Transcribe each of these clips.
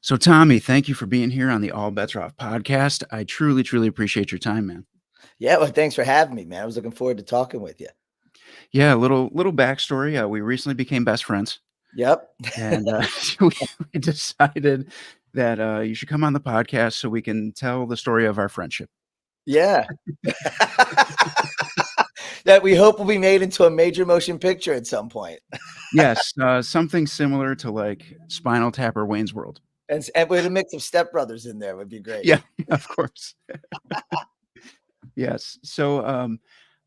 So, Tommy, thank you for being here on the All Bets Are Off podcast. I truly, truly appreciate your time, man. Yeah, well, thanks for having me, man. I was looking forward to talking with you. Yeah, little backstory. We recently became best friends, Yep. and we, we decided that you should come on the podcast so we can tell the story of our friendship. Yeah. That we hope will be made into a major motion picture at some point. Yes, something similar to like Spinal Tap or Wayne's World. And with a mix of Step Brothers in there would be great. Yeah, of course. Yes. So,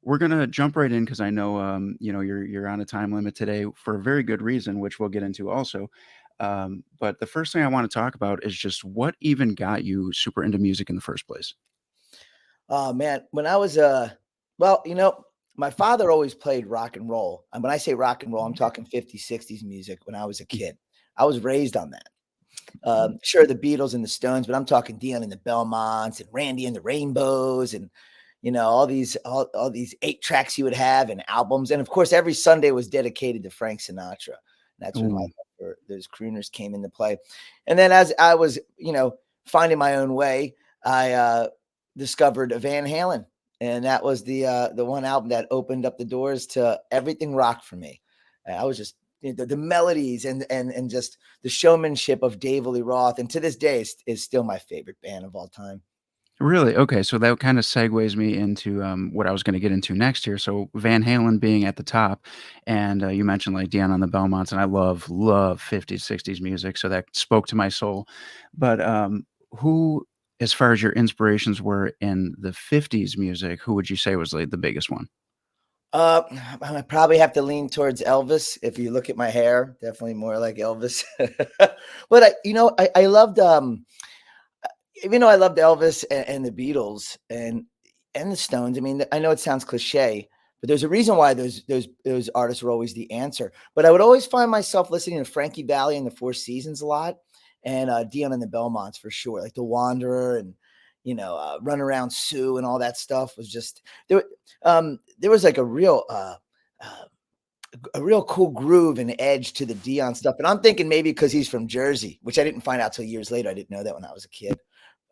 we're gonna jump right in because I know, you're on a time limit today for a very good reason, which we'll get into also. But the first thing I want to talk about is just what even got you super into music in the first place. Oh man, when I was well, my father always played rock and roll. And when I say rock and roll, I'm talking 50s, 60s music when I was a kid. I was raised on that. Sure, the Beatles and the Stones, but I'm talking Dion and the Belmonts and Randy and the Rainbows and all these 8 tracks he would have and albums. And of course, every Sunday was dedicated to Frank Sinatra. That's when my Ooh, love for those crooners came into play. And then as I was, finding my own way, I discovered Van Halen. And that was the one album that opened up the doors to everything rock for me. I was just the melodies and just the showmanship of Dave Lee Roth, and to this day is still my favorite band of all time. really? Okay, so that kind of segues me into what I was going to get into next here. So Van Halen being at the top, and you mentioned like Dion on the Belmonts, and I love 50s, 60s music, so that spoke to my soul. But who, as far as your inspirations were in the 50s music, who would you say was like the biggest one? Uh, I probably have to lean towards Elvis. If you look at my hair, definitely more like Elvis. But I loved even though I loved Elvis and the Beatles and the Stones. I mean, I know it sounds cliche, but there's a reason why those artists were always the answer. But I would always find myself listening to Frankie Valli and the Four Seasons a lot, and Dion and the Belmonts for sure, like The Wanderer and Run Around Sue and all that stuff was just there. There was like uh, a real cool groove and edge to the Dion stuff, and I'm thinking maybe because he's from Jersey, which I didn't find out till years later. I didn't know that when I was a kid,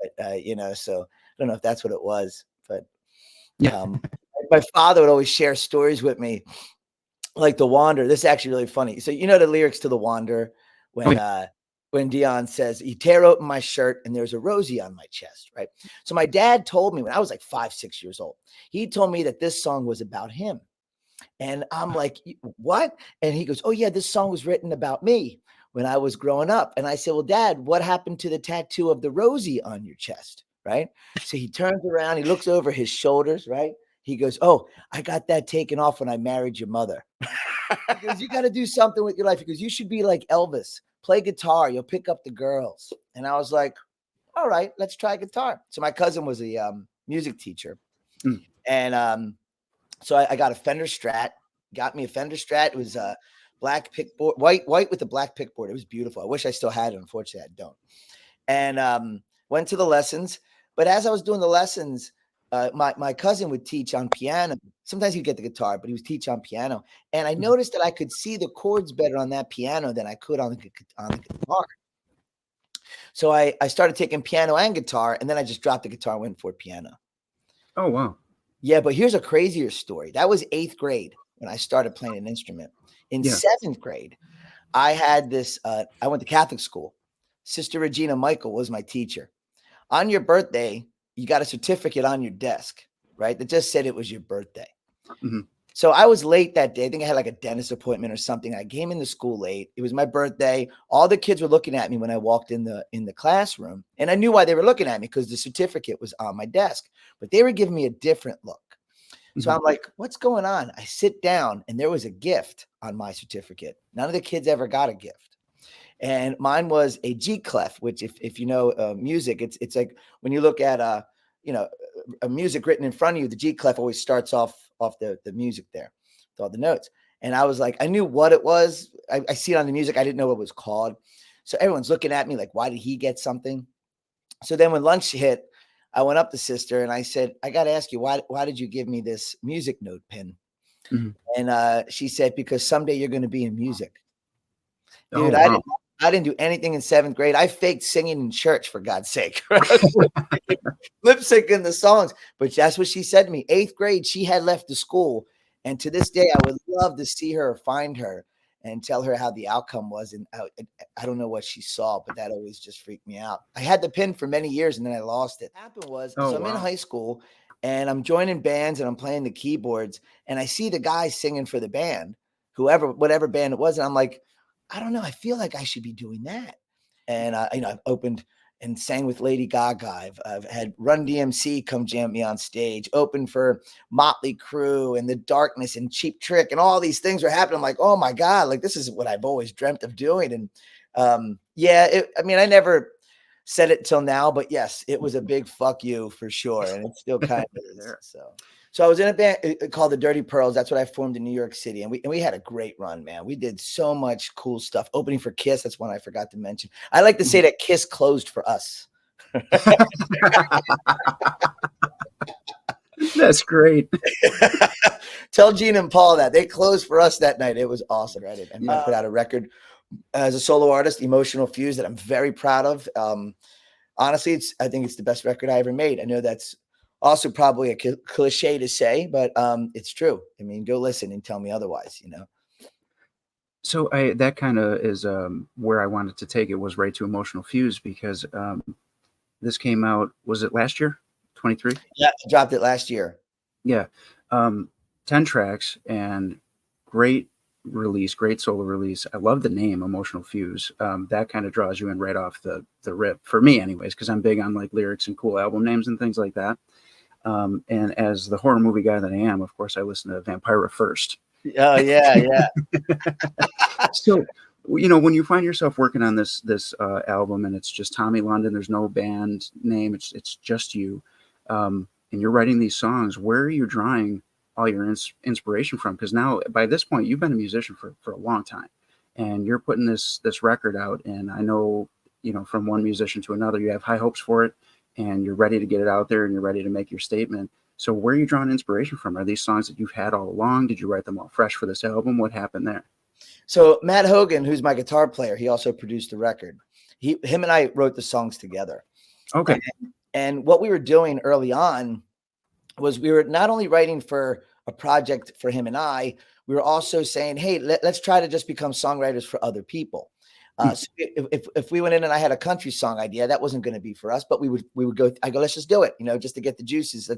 but so I don't know if that's what it was. But Yeah. um, my father would always share stories with me, like The Wanderer. This is actually really funny. So the lyrics to The Wanderer Oh, when yeah. uh when Dion says, "You tear open my shirt and there's a Rosie on my chest," right? So my dad told me when I was like 5, 6 years old, he told me that this song was about him. And I'm like, "What?" And he goes, "Oh yeah, this song was written about me when I was growing up." And I said, "Well, Dad, what happened to the tattoo of the Rosie on your chest?" Right? So he turns around, he looks over his shoulders, right? He goes, "Oh, I got that taken off when I married your mother." Because you got to do something with your life. Because you should be like Elvis, play guitar, you'll pick up the girls. And I was like, "All right, let's try guitar." So my cousin was a music teacher, Mm. and so I got a Fender Strat. Got me a Fender Strat. It was a black pickboard, white with a black pickboard. It was beautiful. I wish I still had it. Unfortunately, I don't. And went to the lessons. But as I was doing the lessons, my cousin would teach on piano. Sometimes he'd get the guitar, but he would teach on piano. And I Mhm. noticed that I could see the chords better on that piano than I could on the guitar. So I started taking piano and guitar, and then I just dropped the guitar and went for piano. Oh, wow. Yeah, but here's a crazier story. That was 8th grade when I started playing an instrument. In Yeah. 7th grade, I had this I went to Catholic school. Sister Regina Michael was my teacher. On your birthday, you got a certificate on your desk, right? That just said it was your birthday. Mhm. So I was late that day. I think I had like a dentist appointment or something. I came into school late. It was my birthday. All the kids were looking at me when I walked in the classroom, and I knew why they were looking at me because the certificate was on my desk. But they were giving me a different look. So Mhm. I'm like, "What's going on?" I sit down, and there was a gift on my certificate. None of the kids ever got a gift, and mine was a G clef, which if you know music, it's like when you look at you know a music written in front of you, the G clef always starts off the music there with all the notes. And I was like, I knew what it was. I see it on the music. I didn't know what it was called. So everyone's looking at me like, why did he get something? So then when lunch hit, I went up to sister and I said, I got to ask you, why did you give me this music note pin? Mhm. And she said, because someday you're going to be in music. Oh, Dude, wow. I didn't do anything in 7th grade. I faked singing in church, for God's sake. Lip syncing the songs. But that's what she said to me. 8th grade, she had left the school. And to this day, I would love to see her, find her, and tell her how the outcome was. And I don't know what she saw, but that always just freaked me out. I had the pin for many years and then I lost it. What happened was, Oh, so I'm in wow. high school and I'm joining bands and I'm playing the keyboards. And I see the guy singing for the band, whatever band it was. And I'm like, I don't know. I feel like I should be doing that. And I've opened and sang with Lady Gaga. I've had Run DMC come jam me on stage, open for Motley Crue and The Darkness and Cheap Trick, and all these things were happening. I'm like, oh my God, like this is what I've always dreamt of doing. And I never said it till now, but yes, it was a big fuck you for sure. And it still kind of is. So I was in a band called the Dirty Pearls. That's what I formed in New York City. And we had a great run, man. We did so much cool stuff. Opening for Kiss. That's one I forgot to mention. I like to say that Kiss closed for us. That's great. Tell Gene and Paul that they closed for us that night. It was awesome. And I put out a record as a solo artist, Emotional Fuse, that I'm very proud of. Honestly, I think it's the best record I ever made. I know that's also probably a cliche to say, but it's true. I mean, go listen and tell me otherwise, you know? So that kind of is where I wanted to take it, was right to Emotional Fuse, because this came out, was it last year? 23? Yeah, I dropped it last year. Yeah. 10 tracks and great release, great solo release. I love the name Emotional Fuse. That kind of draws you in right off the rip, for me anyways, because I'm big on like lyrics and cool album names and things like that. And as the horror movie guy that I am, of course, I listen to Vampira first. Oh yeah, yeah. So, when you find yourself working on this album and it's just Tommy London, there's no band name, it's just you, and you're writing these songs, where are you drawing all your inspiration from? Because now, by this point, you've been a musician for a long time, and you're putting this record out, and I know, from one musician to another, you have high hopes for it, and you're ready to get it out there, and you're ready to make your statement. So where are you drawing inspiration from? Are these songs that you've had all along? Did you write them all fresh for this album? What happened there? So Matt Hogan, who's my guitar player, he also produced the record. Him and I wrote the songs together. Okay. And what we were doing early on was we were not only writing for a project for him and I, we were also saying, hey, let's try to just become songwriters for other people. So if we went in and I had a country song idea, that wasn't going to be for us, but we would go, let's just do it, just to get the juices.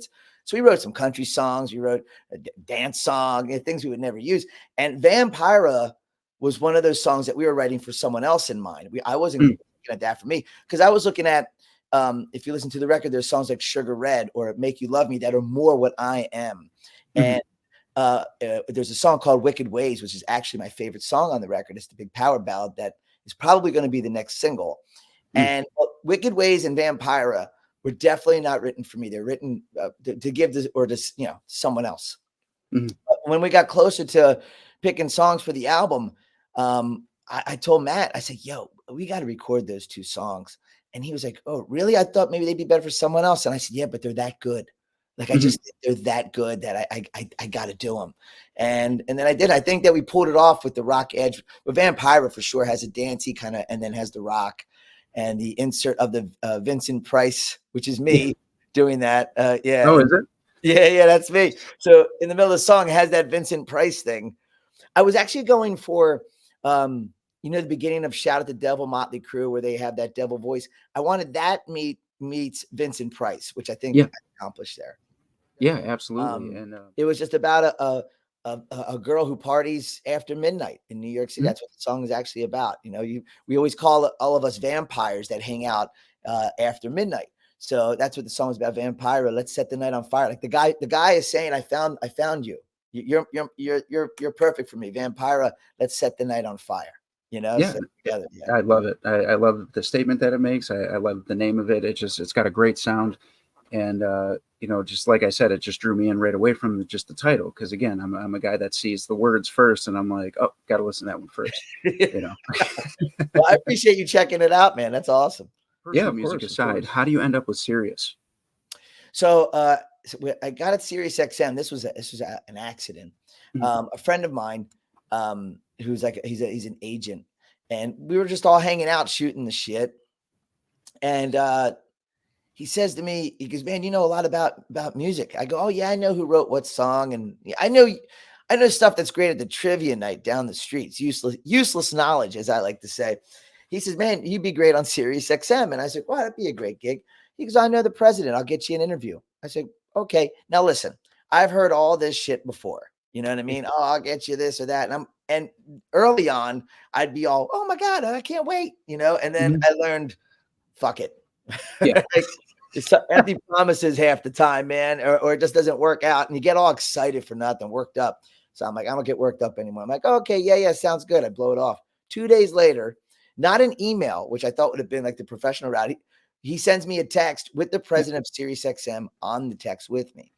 So we wrote some country songs. We wrote a dance song, things we would never use. And Vampira was one of those songs that we were writing for someone else in mind. I wasn't looking at that for me, because I was looking at, if you listen to the record, there's songs like Sugar Red or Make You Love Me that are more what I am. And there's a song called Wicked Ways, which is actually my favorite song on the record. It's the big power ballad that is probably going to be the next single. And Wicked Ways and Vampira were definitely not written for me. They're written to give this, or to, someone else. But when we got closer to picking songs for the album, I told Matt, I said, yo, we got to record those two songs. And he was like, oh, really? I thought maybe they'd be better for someone else. And I said, yeah, but they're that good. Like, I just, they're that good that I got to do them. And then I did. I think that we pulled it off with the rock edge. But Vampira for sure has a dancey kind of, and then has the rock, and the insert of the Vincent Price, which is me doing that. Yeah. Oh, is it? Yeah, that's me. So in the middle of the song, it has that Vincent Price thing. I was actually going for, the beginning of Shout at the Devil, Motley Crue, where they have that devil voice. I wanted that meets Vincent Price, which I think I accomplished there. Yeah, absolutely. And it was just about a girl who parties after midnight in New York City. That's what the song is actually about. We always call all of us vampires that hang out after midnight. So that's what the song is about, Vampira. Let's set the night on fire. Like the guy is saying, I found you. You're perfect for me, Vampira. Let's set the night on fire. Together, I love it. I love the statement that it makes. I love the name of it. It's got a great sound. And, just like I said, it just drew me in right away from just the title. Because again, I'm a guy that sees the words first, and I'm like, oh, got to listen to that one first. Well, I appreciate you checking it out, man. That's awesome. Yeah, music aside, how do you end up with Sirius? So I got at Sirius XM. This was an accident. A friend of mine, who's like he's an agent, And we were just all hanging out, shooting the shit. And he says to me, he goes, "Man, you know a lot about music." I go, "Oh yeah, I know who wrote what song, and I know stuff that's great at the trivia night down the streets. Useless knowledge, as I like to say." He says, "Man, you'd be great on Sirius XM." And I said, "Well, that'd be a great gig." He goes, "I know the president. I'll get you an interview." I said, "Okay, now listen, I've heard all this shit before. You know what I mean? Oh, I'll get you this or that." And early on, I'd be all, "Oh my God, I can't wait," you know. And then Mhm. I learned, fuck it. Yeah. Like, it's empty promises half the time, man, or it just doesn't work out, and you get all excited for nothing, worked up. So I'm like, I don't get worked up anymore. I'm like, okay, yeah, sounds good. I blow it off. 2 days later, not an email, which I thought would have been like the professional route. He sends me a text with the Yeah. president of SiriusXM on the text with me.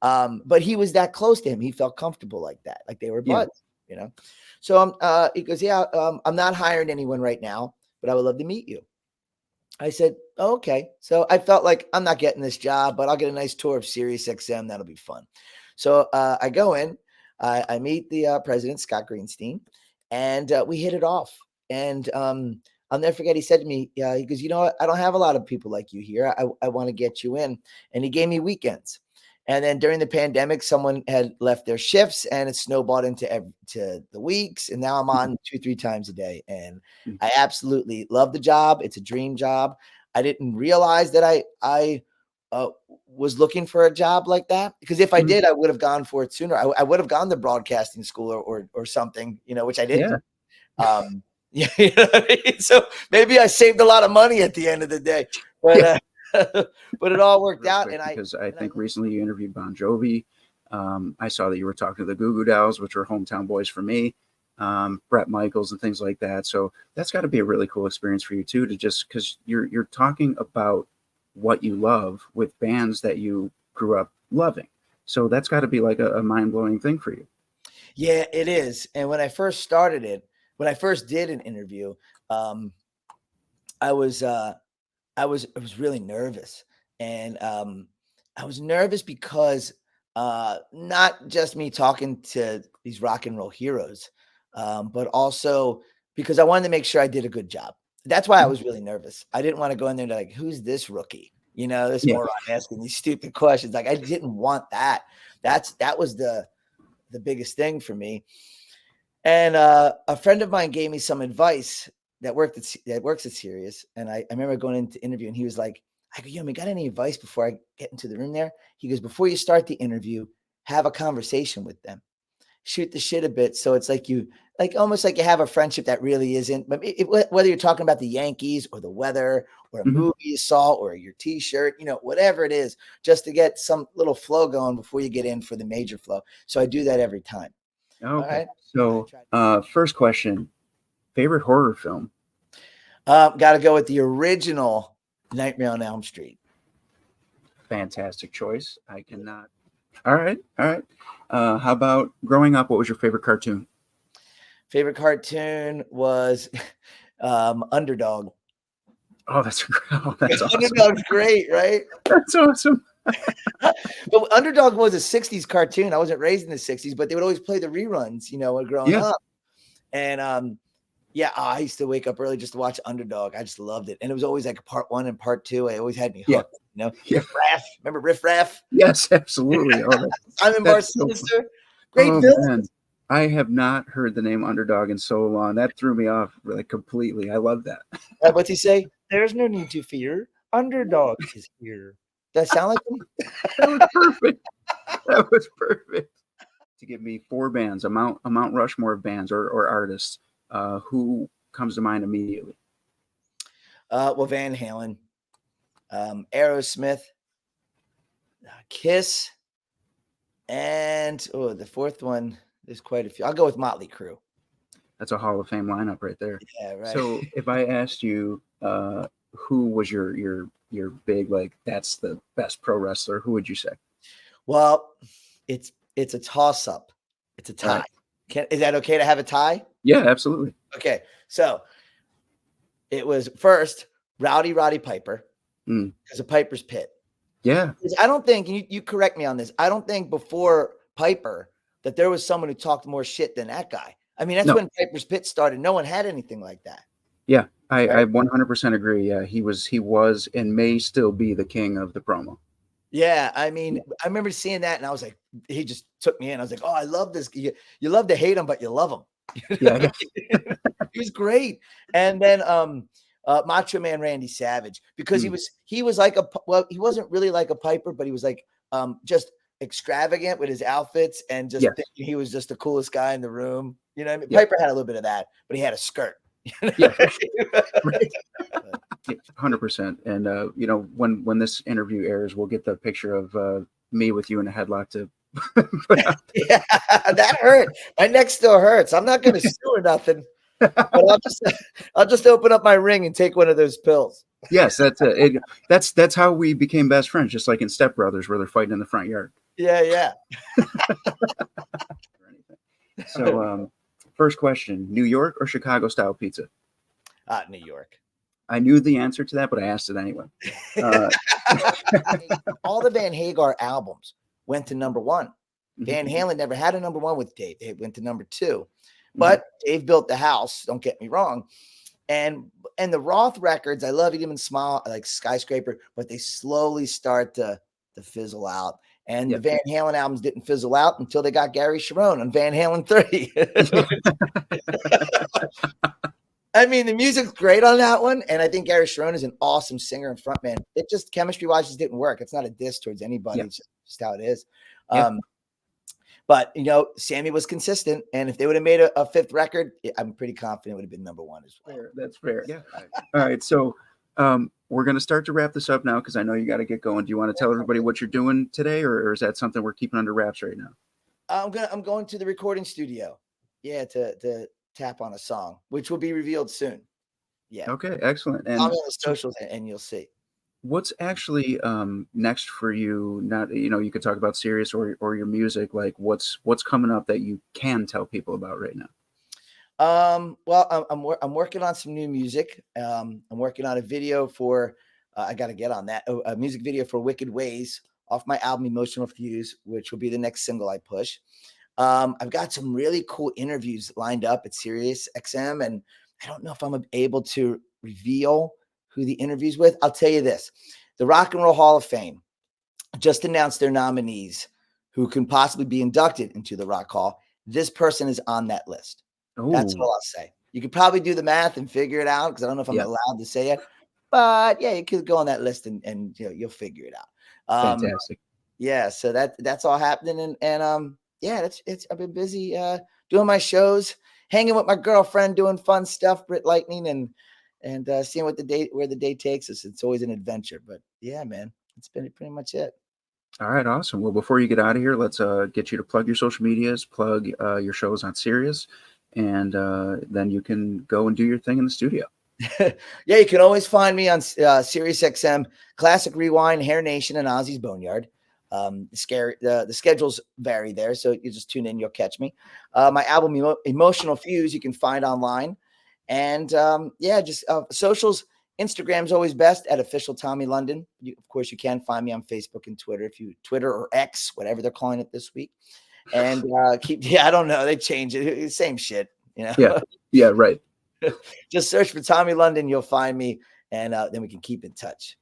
But he was that close to him. He felt comfortable like that, like they were Yeah. buds, you know. So he goes, "Yeah, I'm not hiring anyone right now, but I would love to meet you." I said, "Oh, okay." So I felt like I'm not getting this job, but I'll get a nice tour of Sirius XM. That'll be fun. So I go in, I meet the president, Scott Greenstein, and we hit it off. And I'll never forget, he said to me, he goes, "You know what? I don't have a lot of people like you here. I want to get you in." And he gave me weekends. And then during the pandemic, someone had left their shifts and it snowballed to the weeks. And now I'm Mhm. on 2, 3 times a day. And Mhm. I absolutely love the job. It's a dream job. I didn't realize that I uh, was looking for a job like that, because if I Mhm. did, I would have gone for it sooner. I would have gone to broadcasting school or something, you know, which I didn't Yeah. do. Yeah, you know what I mean? So maybe I saved a lot of money at the end of the day, but Yeah. but it all worked Real out, quick, because I and I think love. recently you interviewed Bon Jovi. I saw that you were talking to the Goo Goo Dolls, which are hometown boys for me, Brett Michaels and things like that. So that's got to be a really cool experience for you too, to just because you're talking about what you love with bands that you grew up loving. So that's got to be like a mind blowing thing for you. Yeah, it is. And when I first started it, when I first did an interview, um, I was I was really nervous, and I was nervous because not just me talking to these rock and roll heroes, but also because I wanted to make sure I did a good job. That's why I Mhm. was really nervous. I didn't want to go in there and like, "Who's this rookie?" You know, this Yeah. moron asking these stupid questions. Like, I didn't want that. That was the biggest thing for me. And a friend of mine gave me some advice that works at Sirius. And I remember going into interview, and he was like, I go, "Yo, man, got any advice before I get into the room there?" He goes, "Before you start the interview, have a conversation with them, shoot the shit a bit. So it's like like almost like you have a friendship that really isn't, but whether you're talking about the Yankees or the weather or a Mhm. movie you saw or your t-shirt, you know, whatever it is, just to get some little flow going before you get in for the major flow." So I do that every time. All Okay. right. I So, try. first question: favorite horror film? Got to go with the original Nightmare on Elm Street. Fantastic choice. I cannot. All right. All right. How about growing up? What was your favorite cartoon? Favorite cartoon was Underdog. Oh, that's oh, that's awesome. Underdog's great, right? That's awesome. But Underdog was a 60s cartoon. I wasn't raised in the 60s, but they would always play the reruns, you know, when growing Yeah. up. And yeah, I used to wake up early just to watch Underdog. I just loved it. And it was always like part one and part two. It always had me Yeah. hooked, you know. Yeah. Riff Raff. Remember Riff Raff? Yes, absolutely. Oh, Simon Bar that's so fun. Sinister. Great Oh man, villains. I have not heard the name Underdog in so long. That threw me off like completely. I love that. What's he say? "There's no need to fear. Underdog is here." Does that sound like him? That was perfect. That was perfect. To give me four bands, a Mount Rushmore of bands or artists, who comes to mind immediately? Well, Van Halen, Aerosmith, Kiss, and oh, the fourth one. There's quite a few. I'll go with Motley Crue. That's a Hall of Fame lineup right there. Yeah, right. So if I asked you, who was your big, like, that's the best pro wrestler, who would you say? Well, it's a toss up. It's a All tie. right. Is that okay to have a tie? Yeah, absolutely. Okay, so it was first Roddy Piper Mm, because of Piper's Pit. yeah. 'Cause I don't think, and you correct me on this, I don't think before Piper that there was someone who talked more shit than that guy. I mean, that's No. when Piper's Pit started. No one had anything like that, Yeah. I right? 100% agree. Yeah. He was and may still be the king of the promo. Yeah, I mean, Yeah. I remember seeing that, and I was like, he just took me in. I was like, "Oh, I love this." You love to hate him, but you love him. You know Yeah. what Yeah. I mean? He was great. And then Macho Man Randy Savage, because Mm, he was like well, he wasn't really like a Piper, but he was like just extravagant with his outfits and just yes. thinking he was just the coolest guy in the room. You know what I mean? Yep. Piper had a little bit of that, but he had a skirt. You know? Yeah. Right. 100%. And when this interview airs, we'll get the picture of me with you in a headlock to put out Yeah, that hurt. My neck still hurts. I'm not gonna sue or nothing, but there. I'll just open up my ring and take one of those pills. Yes, that's it. That's how we became best friends, just like in Step Brothers, where they're fighting in the front yard. Yeah, yeah. Or anything. So, first question: New York or Chicago style pizza? New York. I knew the answer to that, but I asked it anyway. Uh, All the Van Hagar albums went to number one. mhm, Van Halen never had a number one with Dave. It went to number two. mhm. But Dave built the house, don't get me wrong. And the Roth records, I love Eat 'Em and Smile, I like Skyscraper, but they slowly start to fizzle out. And the Yeah, Van Halen albums didn't fizzle out until they got Gary Sharon on Van Halen 3. I mean, the music's great on that one, and I think Gary Sharon is an awesome singer and frontman. It just chemistry-wise just didn't work. It's not a diss towards anybody. yeah, It's just how it is. yeah. Um, but Sammy was consistent, and if they would have made a fifth record, I'm pretty confident it would have been number one as well. Fair. That's fair. Yeah. All right. So, we're gonna start to wrap this up now because I know you got to get going. Do you want to tell everybody what you're doing today, or is that something we're keeping under wraps right now? I'm going to the recording studio. Yeah, to tap on a song, which will be revealed soon. Yeah. Okay. Excellent. Follow And me on the so, socials and you'll see. what's actually next for you? Not you could talk about Sirius or your music. Like what's coming up that you can tell people about right now? Well, I'm working on some new music. I'm working on a video for I got to get on that. A music video for Wicked Ways off my album Emotional Fuse, which will be the next single I push. I've got some really cool interviews lined up at Sirius XM, and I don't know if I'm able to reveal who the interviews with. I'll tell you this: the Rock and Roll Hall of Fame just announced their nominees who can possibly be inducted into the Rock Hall. This person is on that list. That's Oh, all I'll say. You could probably do the math and figure it out because I don't know if I'm yeah, allowed to say it, but yeah, you could go on that list and you'll figure it out. fantastic. Yeah, so that's all happening, and yeah, it's I've been busy doing my shows, hanging with my girlfriend, doing fun stuff, Brit Lightning, and seeing where the day takes us. It's always an adventure, but yeah, man, it's been pretty much it. All right, awesome. Well, before you get out of here, let's get you to plug your social medias, plug your shows on Sirius, and then you can go and do your thing in the studio. Yeah, you can always find me on Sirius XM, Classic Rewind, Hair Nation, and Ozzy's Boneyard. The schedules vary there, so you just tune in, you'll catch me. My album Emotional Fuse you can find online, and yeah, just socials. Instagram's always best at official Tommy London. Of course, you can find me on Facebook and Twitter Twitter or X, whatever they're calling it this week. And yeah, I don't know, they change it, same shit, Yeah, yeah, right. Just search for Tommy London, you'll find me, and then we can keep in touch.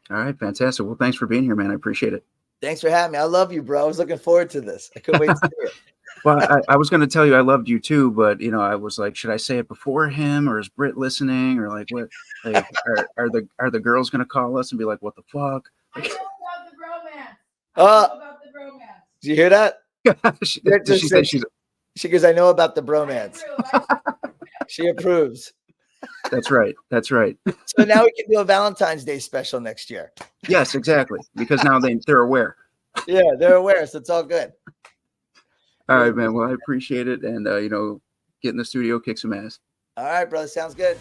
All right, fantastic. Well, thanks for being here, man. I appreciate it. Thanks for having me. I love you, bro. I was looking forward to this. I couldn't wait to see it. Well, I was going to tell you I loved you too, but I was like, should I say it before him, or is Britt listening, or like what? Like, are the girls going to call us and be like, what the fuck? I know about the bromance. Did you hear that? Did she say She goes, I know about the bromance. She approves. That's right. That's right. So now we can do a Valentine's Day special next year. Yes, exactly. Because now they're aware. Yeah, they're aware, so it's all good. All right, man. Well, I appreciate it, and get in the studio, kick some ass. All right, brother. Sounds good.